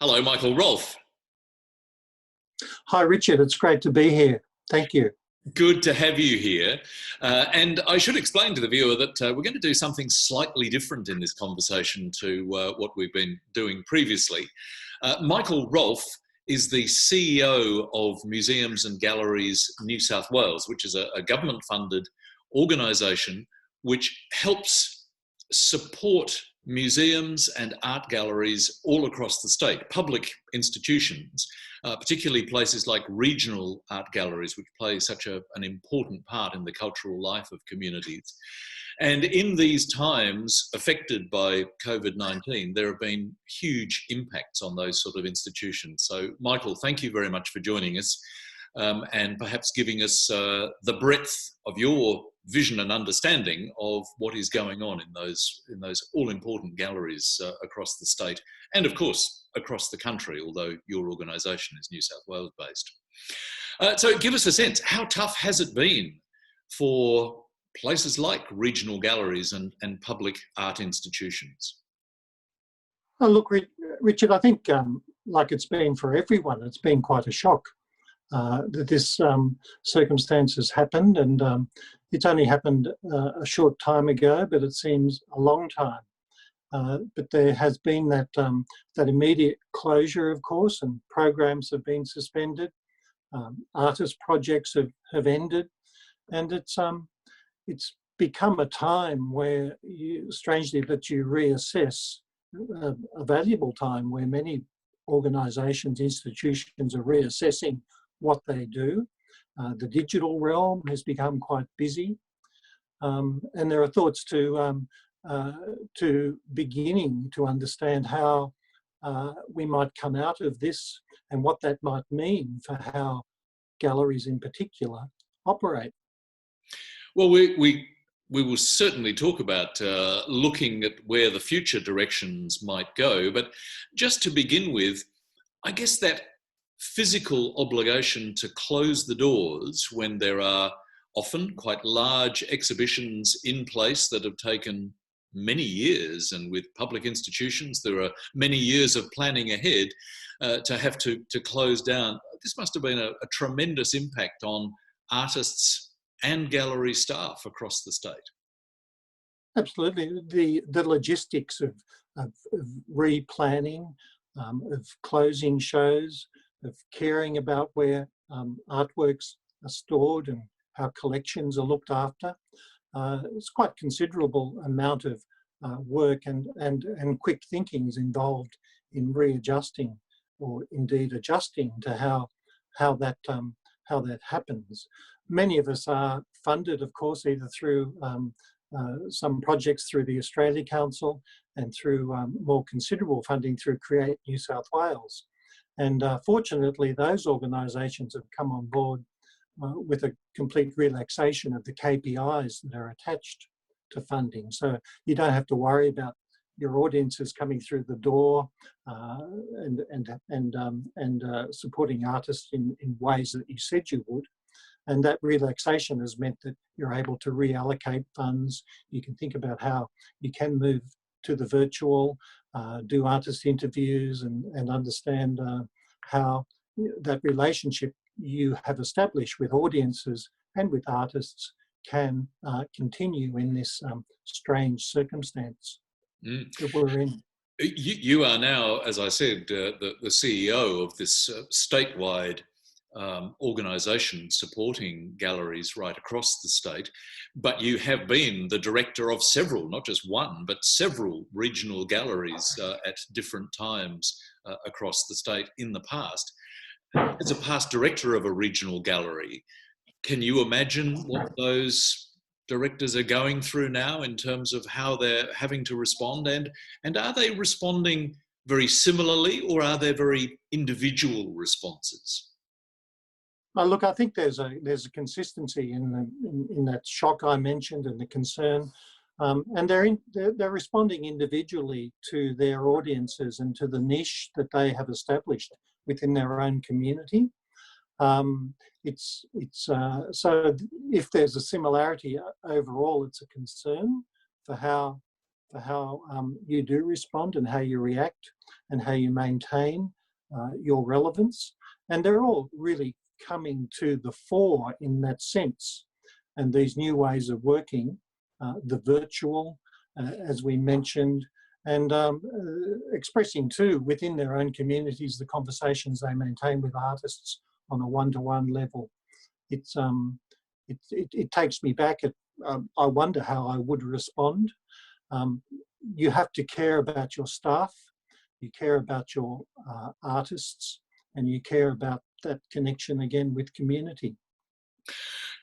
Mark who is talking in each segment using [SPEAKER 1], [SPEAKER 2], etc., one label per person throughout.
[SPEAKER 1] Hello, Michael. Rolfe.
[SPEAKER 2] Hi, Richard. It's great to be here. Thank you.
[SPEAKER 1] Good to have you here. And I should explain to the viewer that we're going to do something slightly different in this conversation to what we've been doing previously. Michael Rolfe is the CEO of Museums and Galleries New South Wales, which is a government-funded organisation which helps support museums and art galleries all across the state, public institutions, particularly places like regional art galleries, which play such an important part in the cultural life of communities. And in these times affected by COVID-19, there have been huge impacts on those sort of institutions. So, Michael, thank you very much for joining us and perhaps giving us the breadth of your vision and understanding of what is going on in those all-important galleries across the state and, of course, across the country, although your organisation is New South Wales based. So give us a sense, how tough has it been for places like regional galleries and public art institutions?
[SPEAKER 2] Oh, look, Richard, I think like it's been for everyone, it's been quite a shock that this circumstance has happened, and it's only happened a short time ago, but it seems a long time. But there has been that immediate closure, of course, and programs have been suspended. Artist projects have ended, and it's become a time where, strangely, that you reassess, a valuable time where many organisations, institutions are reassessing what they do. The digital realm has become quite busy, and there are thoughts to beginning to understand how we might come out of this and what that might mean for how galleries in particular operate.
[SPEAKER 1] Well, we will certainly talk about looking at where the future directions might go, but just to begin with, I guess that physical obligation to close the doors when there are often quite large exhibitions in place that have taken many years, and with public institutions there are many years of planning ahead, to have to close down. This must have been a tremendous impact on artists and gallery staff across the state.
[SPEAKER 2] Absolutely. The logistics of replanning, of closing shows, of caring about where artworks are stored and how collections are looked after. It's quite considerable amount of work and quick thinking is involved in readjusting or indeed adjusting to how that happens. Many of us are funded, of course, either through some projects through the Australia Council and through more considerable funding through Create New South Wales. And fortunately, those organisations have come on board with a complete relaxation of the KPIs that are attached to funding. So you don't have to worry about your audiences coming through the door and supporting artists in ways that you said you would. And that relaxation has meant that you're able to reallocate funds. You can think about how you can move to the virtual, do artist interviews and understand how that relationship you have established with audiences and with artists can continue in this strange circumstance that we're in.
[SPEAKER 1] You are now, as I said, the CEO of this statewide organisation supporting galleries right across the state, but you have been the director of several, not just one, but several regional galleries at different times across the state in the past. As a past director of a regional gallery, can you imagine what those directors are going through now in terms of how they're having to respond, and are they responding very similarly, or are there very individual responses?
[SPEAKER 2] Look, I think there's a consistency in that shock I mentioned and the concern, and they're responding individually to their audiences and to the niche that they have established within their own community. So if there's a similarity overall, it's a concern for how for how you do respond and how you react and how you maintain your relevance. And they're all really coming to the fore in that sense. And these new ways of working, the virtual, as we mentioned, and expressing too within their own communities the conversations they maintain with artists on a one-to-one level. It takes me back at, I wonder how I would respond. You have to care about your staff, you care about your artists, and you care about that connection again with community.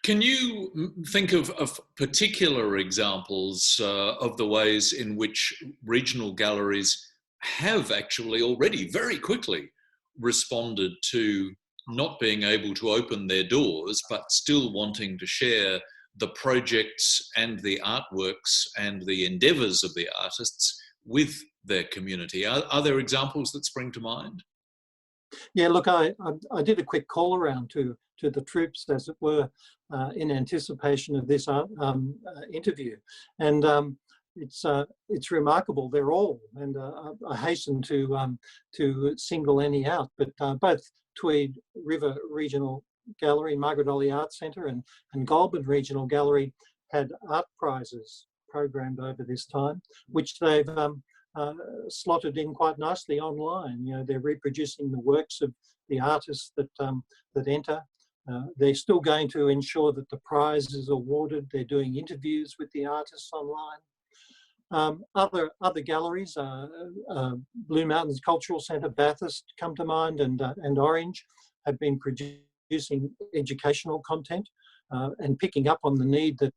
[SPEAKER 1] Can you think of particular examples of the ways in which regional galleries have actually already very quickly responded to not being able to open their doors, but still wanting to share the projects and the artworks and the endeavours of the artists with their community? Are there examples that spring to mind?
[SPEAKER 2] Yeah, look, I did a quick call around to the troops, as it were, in anticipation of this interview, and it's remarkable. They're all, and I hasten to single any out, but both Tweed River Regional Gallery, Margaret Olley Art Centre, and Goulburn Regional Gallery had art prizes programmed over this time, which they've slotted in quite nicely online. You know, they're reproducing the works of the artists that enter. They're still going to ensure that the prize is awarded. They're doing interviews with the artists online. Other galleries, Blue Mountains Cultural Centre, Bathurst come to mind, and Orange have been producing educational content and picking up on the need that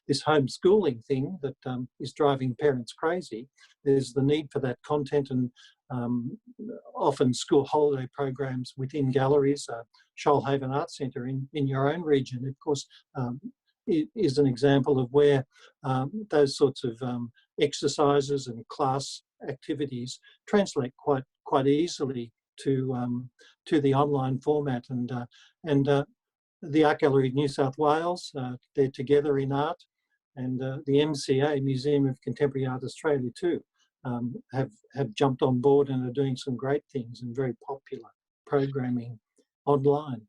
[SPEAKER 2] this homeschooling thing that is driving parents crazy. There's the need for that content, and often school holiday programs within galleries. Shoalhaven Art Centre in your own region, of course, is an example of where those sorts of exercises and class activities translate quite easily to the online format. And the Art Gallery of New South Wales, they're together in art, and the MCA, Museum of Contemporary Art Australia too, have jumped on board and are doing some great things and very popular programming online.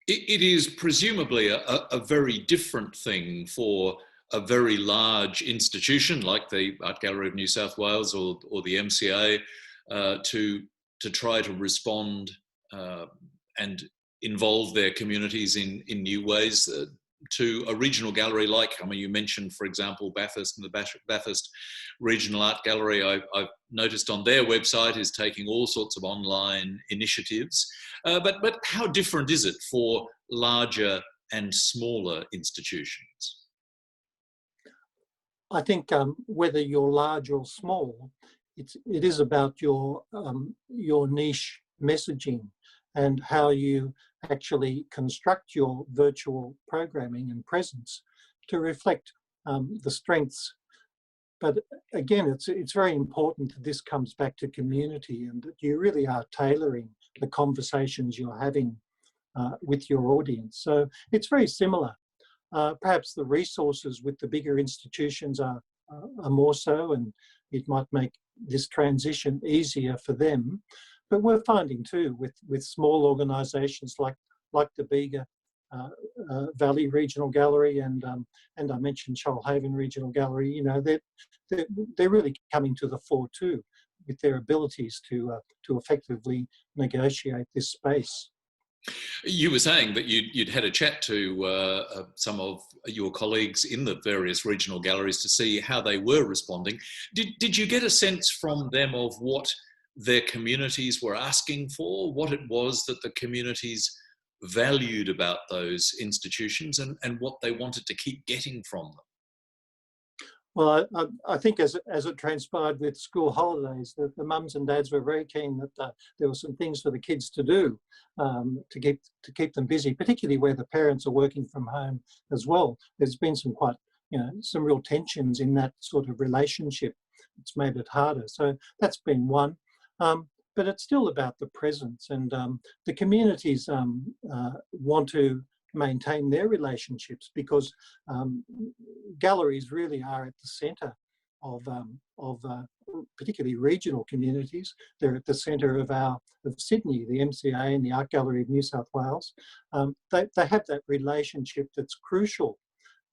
[SPEAKER 1] It is presumably a very different thing for a very large institution like the Art Gallery of New South Wales or the MCA to try to respond and involve their communities in new ways to a regional gallery like, I mean, you mentioned, for example, Bathurst, and the Bathurst Regional Art Gallery, I've noticed on their website, is taking all sorts of online initiatives. But how different is it for larger and smaller institutions?
[SPEAKER 2] I think whether you're large or small, it is about your niche messaging and how you actually construct your virtual programming and presence to reflect the strengths. But again, it's very important that this comes back to community and that you really are tailoring the conversations you're having with your audience. So it's very similar. Perhaps the resources with the bigger institutions are more so, and it might make this transition easier for them. But we're finding too with small organisations like the Bega Valley Regional Gallery and I mentioned Shoalhaven Regional Gallery. You know, they're really coming to the fore too, with their abilities to effectively negotiate this space.
[SPEAKER 1] You were saying that you'd had a chat to some of your colleagues in the various regional galleries to see how they were responding. Did you get a sense from them of what their communities were asking for, what it was that the communities valued about those institutions, and what they wanted to keep getting from them?
[SPEAKER 2] Well, I think as it transpired with school holidays, that the mums and dads were very keen that there were some things for the kids to do to keep them busy, particularly where the parents are working from home as well. There's been some some real tensions in that sort of relationship. It's made it harder. So that's been one. But it's still about the presence, and the communities want to maintain their relationships because galleries really are at the centre of particularly regional communities. They're at the centre of Sydney, the MCA and the Art Gallery of New South Wales. They have that relationship that's crucial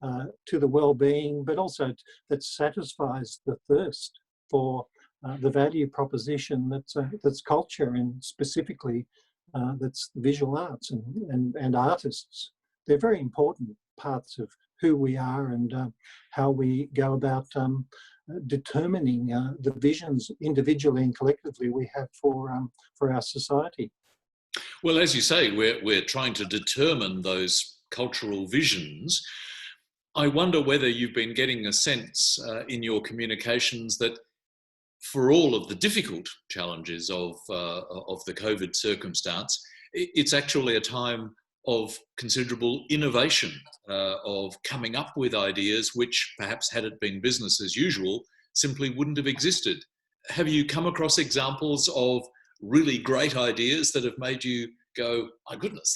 [SPEAKER 2] to the well-being, but also that satisfies the thirst for the value proposition that's culture, and specifically that's visual arts and artists. They're very important parts of who we are and how we go about determining the visions individually and collectively we have for our society.
[SPEAKER 1] Well, as you say, we're trying to determine those cultural visions. I wonder whether you've been getting a sense in your communications that for all of the difficult challenges of the COVID circumstance, it's actually a time of considerable innovation, of coming up with ideas which perhaps had it been business as usual, simply wouldn't have existed. Have you come across examples of really great ideas that have made you go, my goodness,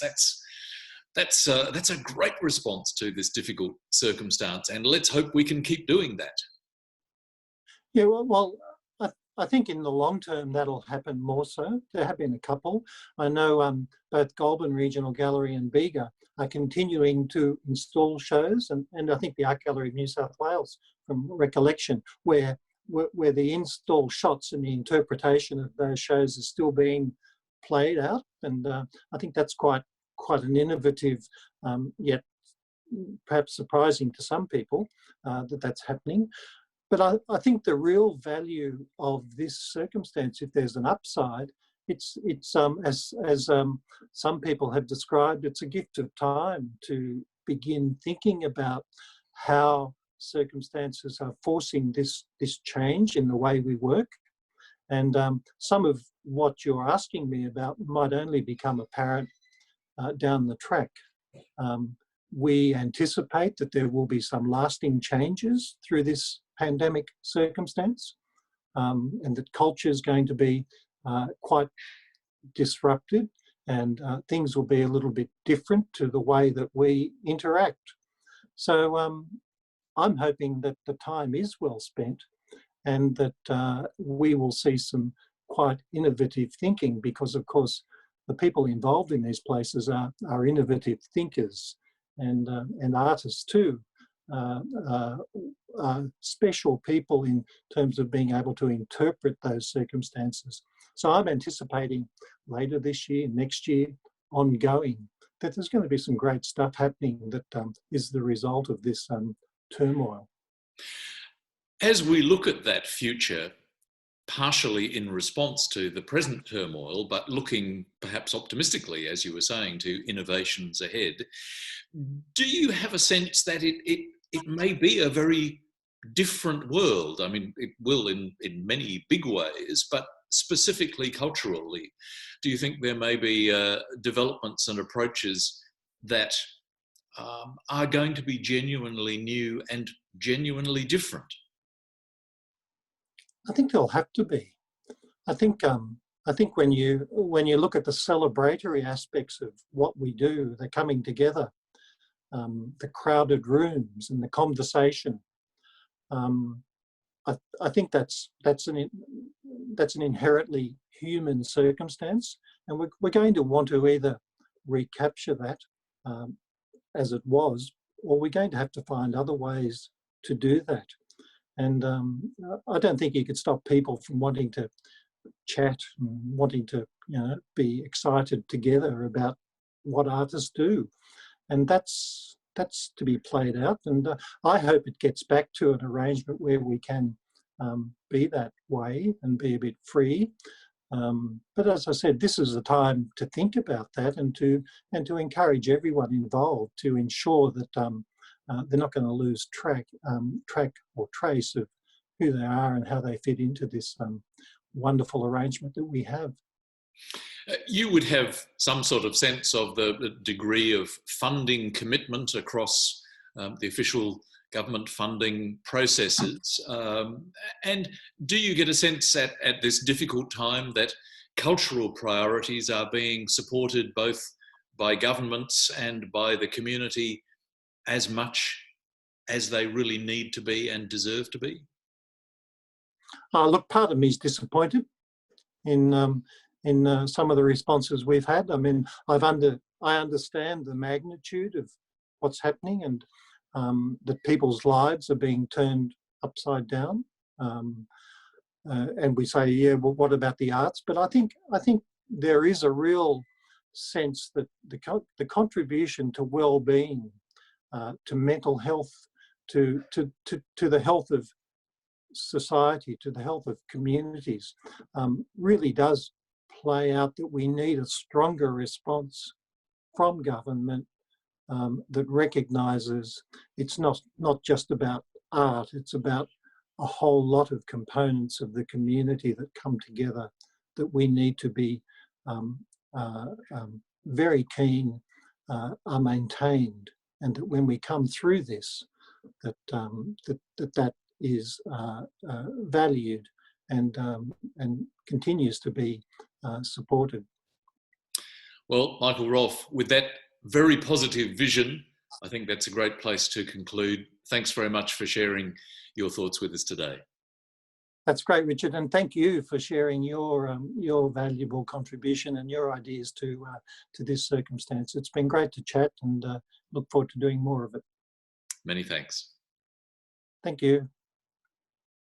[SPEAKER 1] that's a great response to this difficult circumstance, and let's hope we can keep doing that?
[SPEAKER 2] Yeah, well, I think in the long term that'll happen more so. There have been a couple. I know both Goulburn Regional Gallery and Bega are continuing to install shows, and I think the Art Gallery of New South Wales, from recollection, where the install shots and the interpretation of those shows is still being played out, and I think that's quite an innovative, yet perhaps surprising to some people that's happening. But I think the real value of this circumstance, if there's an upside, it's as some people have described, it's a gift of time to begin thinking about how circumstances are forcing this change in the way we work. And some of what you're asking me about might only become apparent down the track. We anticipate that there will be some lasting changes through this pandemic circumstance, and that culture is going to be quite disrupted, and things will be a little bit different to the way that we interact. So I'm hoping that the time is well spent, and that we will see some quite innovative thinking, because of course the people involved in these places are innovative thinkers and artists too. Special people in terms of being able to interpret those circumstances. So I'm anticipating later this year, next year, ongoing, that there's going to be some great stuff happening that is the result of this turmoil.
[SPEAKER 1] As we look at that future, partially in response to the present turmoil, but looking perhaps optimistically, as you were saying, to innovations ahead, do you have a sense that it may be a very different world? I mean, it will in many big ways, but specifically culturally, do you think there may be developments and approaches that are going to be genuinely new and genuinely different?
[SPEAKER 2] I think there'll have to be. I think when you look at the celebratory aspects of what we do, the coming together, the crowded rooms and the conversation, I think that's an inherently human circumstance, and we're going to want to either recapture that as it was, or we're going to have to find other ways to do that. And I don't think you could stop people from wanting to chat and wanting to, be excited together about what artists do, and that's to be played out. And I hope it gets back to an arrangement where we can be that way and be a bit free. But as I said, this is the time to think about that and to encourage everyone involved to ensure that they're not going to lose track or trace of who they are and how they fit into this wonderful arrangement that we have.
[SPEAKER 1] You would have some sort of sense of the degree of funding commitment across the official government funding processes. And do you get a sense at this difficult time that cultural priorities are being supported both by governments and by the community as much as they really need to be and deserve to be?
[SPEAKER 2] Look, part of me is disappointed in some of the responses we've had. I mean, I understand the magnitude of what's happening, and that people's lives are being turned upside down. And we say, yeah, well, what about the arts? But I think there is a real sense that the contribution to well-being, to mental health, to the health of society, to the health of communities, really does play out that we need a stronger response from government that recognises it's not just about art, it's about a whole lot of components of the community that come together that we need to be very keen are maintained, and that when we come through this, that is valued and continues to be supported.
[SPEAKER 1] Well, Michael Rolfe, with that very positive vision, I think that's a great place to conclude. Thanks very much for sharing your thoughts with us today.
[SPEAKER 2] That's great, Richard, and thank you for sharing your valuable contribution and your ideas to this circumstance. It's been great to chat, and look forward to doing more of it.
[SPEAKER 1] Many thanks.
[SPEAKER 2] Thank you.